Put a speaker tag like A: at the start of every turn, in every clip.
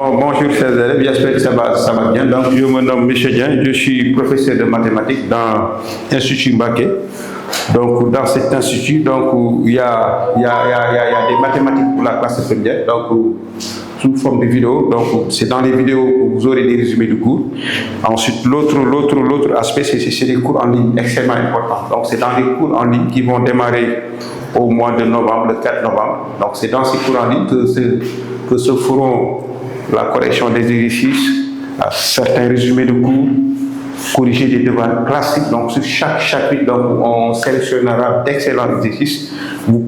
A: Bonjour chers élèves, j'espère que ça va bien. Donc, je me nomme Michel Dieng, je suis professeur de mathématiques dans l'Institut Mbaké. Donc, dans cet institut, donc, il y a des mathématiques pour la classe première, donc, sous forme de vidéos. Donc, c'est dans les vidéos que vous aurez des résumés de cours. Ensuite, l'autre aspect, c'est des cours en ligne extrêmement importants. Donc, c'est dans les cours en ligne qui vont démarrer au mois de novembre, le 4 novembre. Donc, c'est dans ces cours en ligne que se feront la correction des exercices, certains résumés de cours, corriger des devoirs classiques. Donc, sur chaque chapitre, donc, on sélectionnera d'excellents exercices. On vous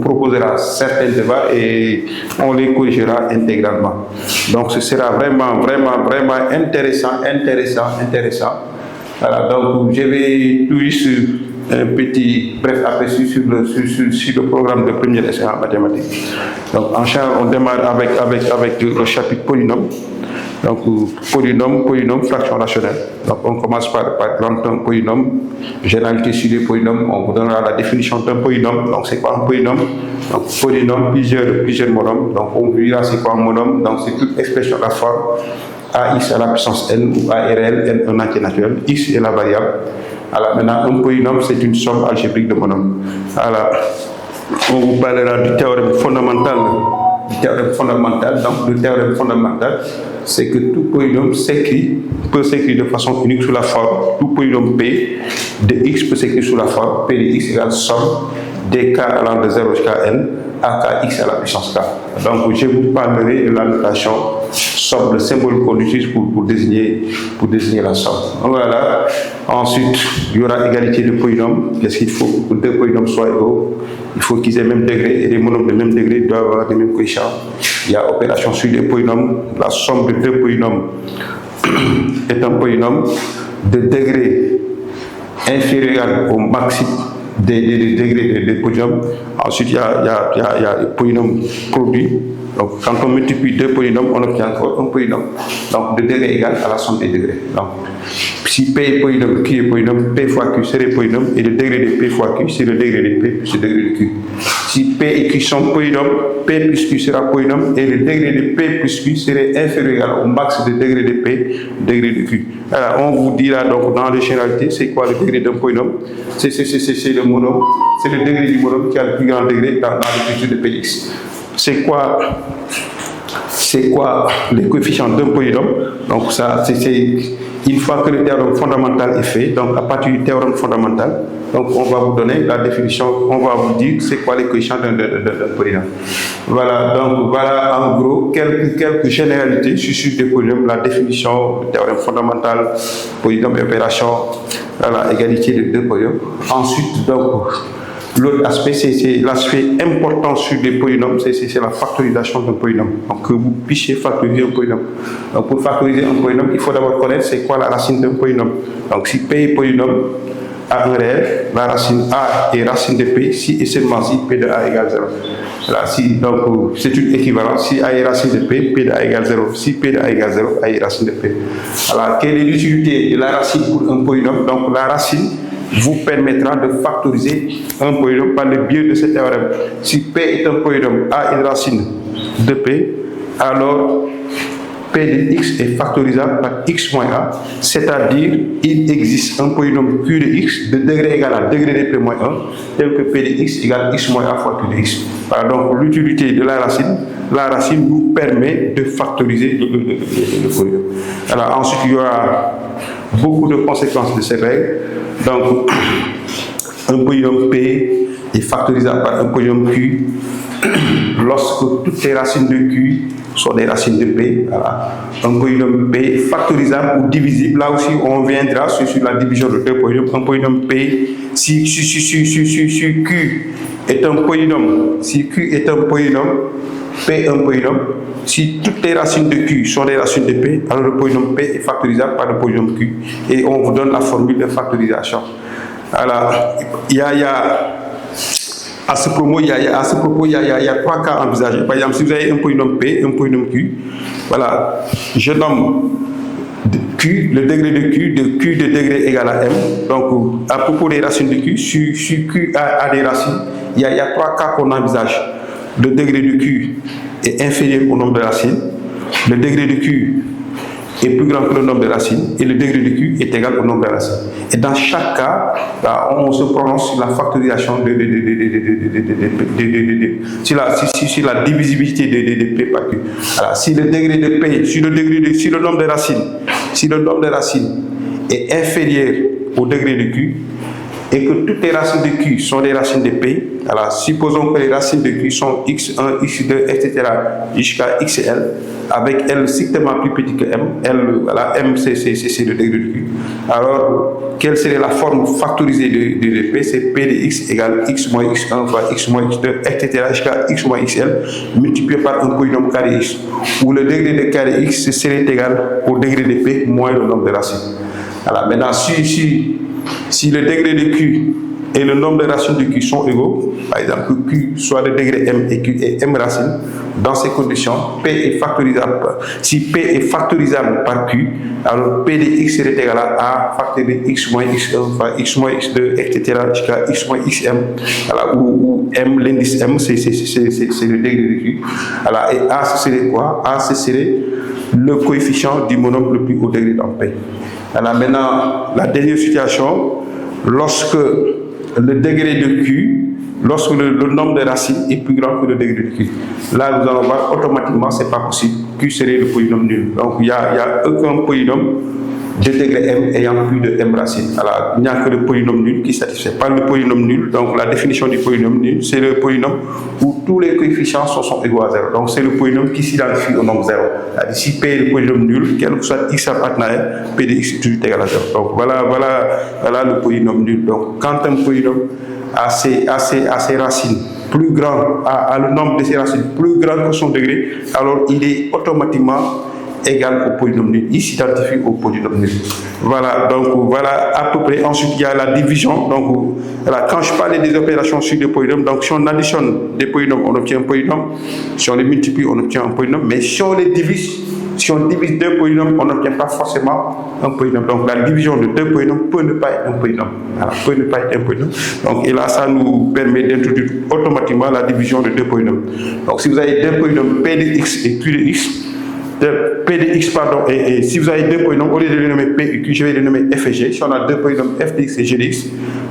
A: proposera certains devoirs et on les corrigera intégralement. Donc, ce sera vraiment intéressant. Voilà, donc, je vais tout juste un petit bref aperçu sur le programme de première essai en mathématiques. Donc, en charge, on démarre avec le chapitre polynôme. Donc, polynôme, fraction rationnelle. Donc, on commence par grand terme polynôme, généralité sur les polynômes. On vous donnera la définition d'un polynôme. Donc, c'est quoi un polynôme? Donc, polynôme, plusieurs monômes. Donc, on verra c'est quoi un monôme. Donc, c'est toute expression de la forme ax à la puissance n ou a réel, n un entier naturel, x est la variable. Alors, maintenant, un polynôme, c'est une somme algébrique de monômes. Alors, on vous parlera du théorème fondamental. Donc, le théorème fondamental, c'est que tout polynôme peut s'écrire de façon unique sous la forme. Tout polynôme P de x peut s'écrire sous la forme P de x égale somme des k allant de 0 jusqu'à n à kx à la puissance k. Donc, je vous parlerai de la notation somme, le symbole qu'on utilise pour désigner la somme. Donc, voilà. Ensuite, il y aura égalité de polynômes. Qu'est-ce qu'il faut pour que deux polynômes soient égaux? Il faut qu'ils aient le même degré et les monômes de même degré doivent avoir les mêmes coefficients. Il y a opération sur les polynômes. La somme de deux polynômes est un polynôme de degré inférieur au maximum des degrés des polynômes. Ensuite, il y a le polynôme produit. Donc, quand on multiplie deux polynômes, on obtient encore un polynôme. Donc, de degré égal à la somme des degrés. Donc, si P est polynôme, Q est polynôme, P fois Q c'est le polynôme, et le degré de P fois Q c'est le degré de P plus le degré de Q. Si P et Q sont polynômes, P plus Q sera polynôme, et le degré de P plus Q serait inférieur au max de degré de P, degré de Q. Alors, on vous dira donc dans les généralités, c'est quoi le degré d'un polynôme? C'est le monôme, c'est le degré du monôme qui a le plus grand degré dans l'écriture de Px. C'est quoi les coefficients d'un polynôme? Donc ça, c'est une fois que le théorème fondamental est fait, donc à partir du théorème fondamental, donc on va vous donner la définition, on va vous dire c'est quoi les coefficients d'un polynôme. Voilà, donc voilà en gros quelques généralités sur des polynômes, la définition, le théorème fondamental, polynôme et opération, voilà, égalité de deux polynômes. Ensuite, donc, l'autre aspect, c'est l'aspect important sur les polynômes, c'est la factorisation d'un polynôme. Donc, que vous puissiez factoriser un polynôme. Donc, pour factoriser un polynôme, il faut d'abord connaître c'est quoi la racine d'un polynôme. Donc, si P est polynôme A un réel, la racine A est racine de P, si et seulement si P de A égale 0. Voilà, donc, c'est une équivalence. Si A est racine de P, P de A égale 0. Si P de A égale 0, A est racine de P. Alors, quelle est l'utilité de la racine pour un polynôme? Donc, la racine vous permettra de factoriser un polynôme par le biais de ce théorème. Si P est un polynôme, A est une racine de P, alors P de x est factorisable par x moins A, c'est-à-dire il existe un polynôme Q de x de degré égal à degré de P moins 1, tel que P de x égale x moins A fois Q de x. Voilà donc l'utilité de la racine nous permet de factoriser le polynôme. Alors ensuite il y aura beaucoup de conséquences de ces règles. Donc, un polynôme P est factorisable par un polynôme Q lorsque toutes les racines de Q sont des racines de P. Voilà. Un polynôme P est factorisable ou divisible. Là aussi, on viendra sur la division de deux polynômes. Un polynôme P, si Q est un polynôme, P est un polynôme, si toutes les racines de Q sont des racines de P, alors le polynôme P est factorisable par le polynôme Q. Et on vous donne la formule de factorisation. Alors, à ce propos, il y a trois cas envisagés. Par exemple, si vous avez un polynôme P, un polynôme Q, voilà, je nomme Q, le degré de Q de degré égal à M. Donc, à propos des racines de Q, si Q a des racines, il y a trois cas qu'on envisage. Le degré de Q est inférieur au nombre de racines. le degré de Q est plus grand que le nombre de racines et le degré de Q est égal au nombre de racines. Et dans chaque cas, là, on se prononce sur la factorisation sur la divisibilité de P par Q. Alors, si le degré de P, si le nombre de racines est inférieur au degré de Q, et que toutes les racines de Q sont des racines de P, alors supposons que les racines de Q sont x1, x2, etc. jusqu'à xl, avec L strictement plus petit que M, M c'est le degré de Q. Alors, quelle serait la forme factorisée de P? C'est P de x égale x moins x1 fois x moins x2, etc. jusqu'à x moins xl, multiplié par un polynôme carré x, où le degré de carré x serait égal au degré de P moins le nombre de racines. Alors, maintenant, si le degré de Q et le nombre de racines de Q sont égaux, par exemple que Q soit le degré M et Q est M racines, dans ces conditions, P est factorisable. Si P est factorisable par Q, alors P de x serait égal à A facteur de x moins x1 fois x moins x2, etc. jusqu'à x moins xm, où M, l'indice M, c'est le degré de Q. Alors, et A, ce serait quoi? A, ce serait le coefficient du monome le plus haut degré dans P. Alors maintenant, la dernière situation, lorsque le degré de Q, lorsque le nombre de racines est plus grand que le degré de Q, là nous allons voir automatiquement, c'est pas possible, Q serait le polynôme nul. Donc il n'y a aucun polynôme de degré M ayant plus de M racines. Alors il n'y a que le polynôme nul qui satisfait. Pas le polynôme nul, donc la définition du polynôme nul, c'est le polynôme où tous les coefficients sont égaux à 0. Donc c'est le polynôme qui s'identifie au nombre 0. Si P est le polynôme nul, quel que soit x appartenant à R, P de x est toujours égal à 0. Donc voilà le polynôme nul. Donc quand un polynôme a ses racines plus grand, a le nombre de ses racines plus grand que son degré, alors il est automatiquement égal au polynôme nul. Il s'identifie au polynôme nul. Voilà, donc voilà à peu près. Ensuite, il y a la division. Donc, voilà, quand je parlais des opérations sur des polynômes, donc si on additionne des polynômes, on obtient un polynôme. Si on les multiplie, on obtient un polynôme. Mais si on les divise, si on divise deux polynômes, on n'obtient pas forcément un polynôme. Donc la division de deux polynômes peut ne pas être un polynôme. Alors, peut ne pas être un polynôme. Donc, et là, ça nous permet d'introduire automatiquement la division de deux polynômes. Donc, si vous avez deux polynômes P de x et Q de x, P de x, pardon, et si vous avez deux polynômes, au lieu de les nommer P et Q, je vais les nommer f et g. Si on a deux polynômes f de x et g de x,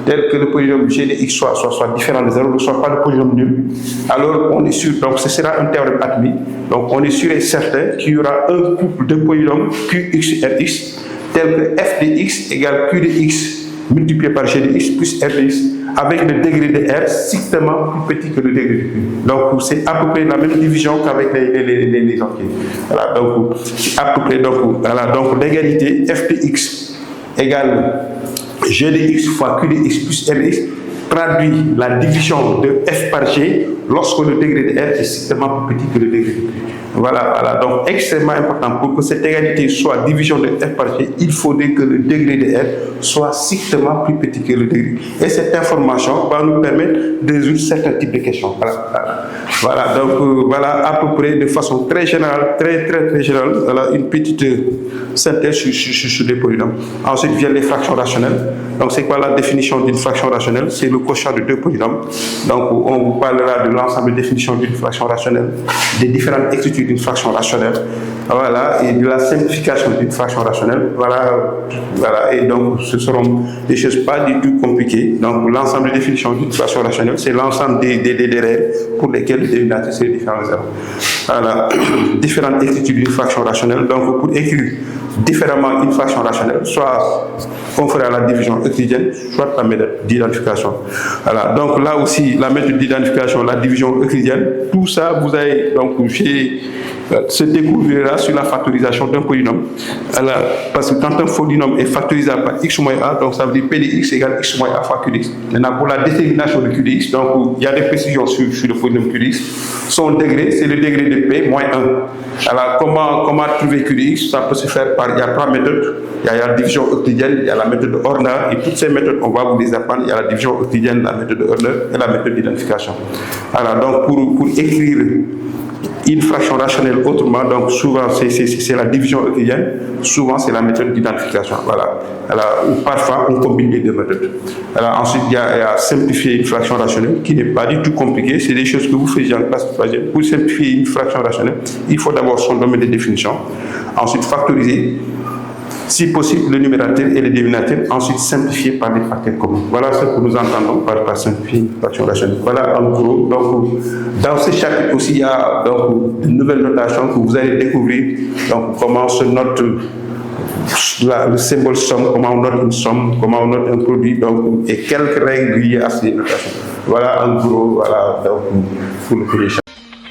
A: tel que le polynôme g de x soit différent de 0, ne soit pas le polynôme nul, alors on est sûr, donc ce sera un théorème admis, donc on est sûr et certain qu'il y aura un couple de polynômes qx et rx, tel que f de x égale q de x multiplié par g de x plus r de x, avec le degré de R strictement plus petit que le degré de Q. Donc c'est à peu près la même division qu'avec les entiers. Voilà, donc à peu près, donc l'égalité f de x égale g de x fois q de x plus r de x traduit la division de f par g lorsque le degré de R est strictement plus petit que le degré de Q. Voilà, donc extrêmement important, pour que cette égalité soit division de f par g, il faudrait que le degré de R soit strictement plus petit que le degré. Et cette information va nous permettre de résoudre certains types de questions. Voilà, donc voilà à peu près de façon très générale, très générale, voilà, une petite synthèse sur les polynômes. Ensuite viennent les fractions rationnelles. Donc c'est quoi la définition d'une fraction rationnelle? C'est le quotient de deux polynômes. Donc on vous parlera de l'ensemble des définitions d'une fraction rationnelle, des différentes écritures d'une fraction rationnelle, voilà, et de la simplification d'une fraction rationnelle. Voilà, et donc ce seront des choses pas du tout compliquées. Donc l'ensemble des définitions d'une fraction rationnelle, c'est l'ensemble des règles pour lesquelles le dénominateur c'est différent de 0. Voilà, différentes écritures d'une fraction rationnelle. Donc pour écrire différemment une fraction rationnelle, soit on fera la division euclidienne, soit la méthode d'identification. Voilà, donc là aussi, la méthode d'identification, la division euclidienne, tout ça, vous avez, donc, se découvrira sur la factorisation d'un polynôme. Alors, parce que quand un polynôme est factorisable par x moins a, donc ça veut dire p de x égale x moins a fois q de x. Maintenant, pour la détermination de q de x, donc il y a des précisions sur le polynôme q de x. Son degré, c'est le degré de p moins 1. Alors, comment trouver q de x? Ça peut se faire par, il y a trois méthodes. Il y a la division euclidienne, il y a la méthode Horner, et toutes ces méthodes, on va vous les apprendre. Il y a la division euclidienne, la méthode Horner et la méthode d'identification. Alors, donc, pour écrire une fraction rationnelle autrement, donc souvent c'est la division euclidienne, souvent c'est la méthode d'identification. Voilà. Ou parfois on combine les deux méthodes. Alors, ensuite, il y a simplifier une fraction rationnelle qui n'est pas du tout compliquée. C'est des choses que vous faisiez en classe troisième. Pour simplifier une fraction rationnelle, il faut d'abord son domaine de définition. Ensuite, factoriser, si possible, le numérateur et le dénominateur. Ensuite, simplifier par des facteurs communs. Voilà ce que nous entendons par simplifier une fraction rationnelle. Voilà en gros. Donc, dans ce chapitre aussi, il y a donc de nouvelles notations que vous allez découvrir. Donc, comment se note le symbole somme, comment on note une somme, comment on note un produit, donc, et quelques règles liées à ces notations. Voilà en gros, voilà, donc, pour le premier chapitre.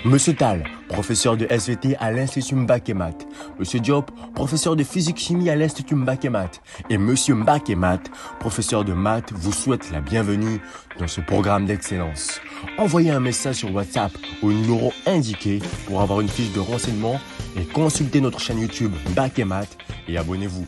B: Monsieur Tal, professeur de SVT à l'Institut Mbakemat. Monsieur Diop, professeur de physique-chimie à l'Institut Mbakemat. Et Monsieur Mbakemat, professeur de maths, vous souhaite la bienvenue dans ce programme d'excellence. Envoyez un message sur WhatsApp au numéro indiqué pour avoir une fiche de renseignement et consultez notre chaîne YouTube Mbakemat et abonnez-vous.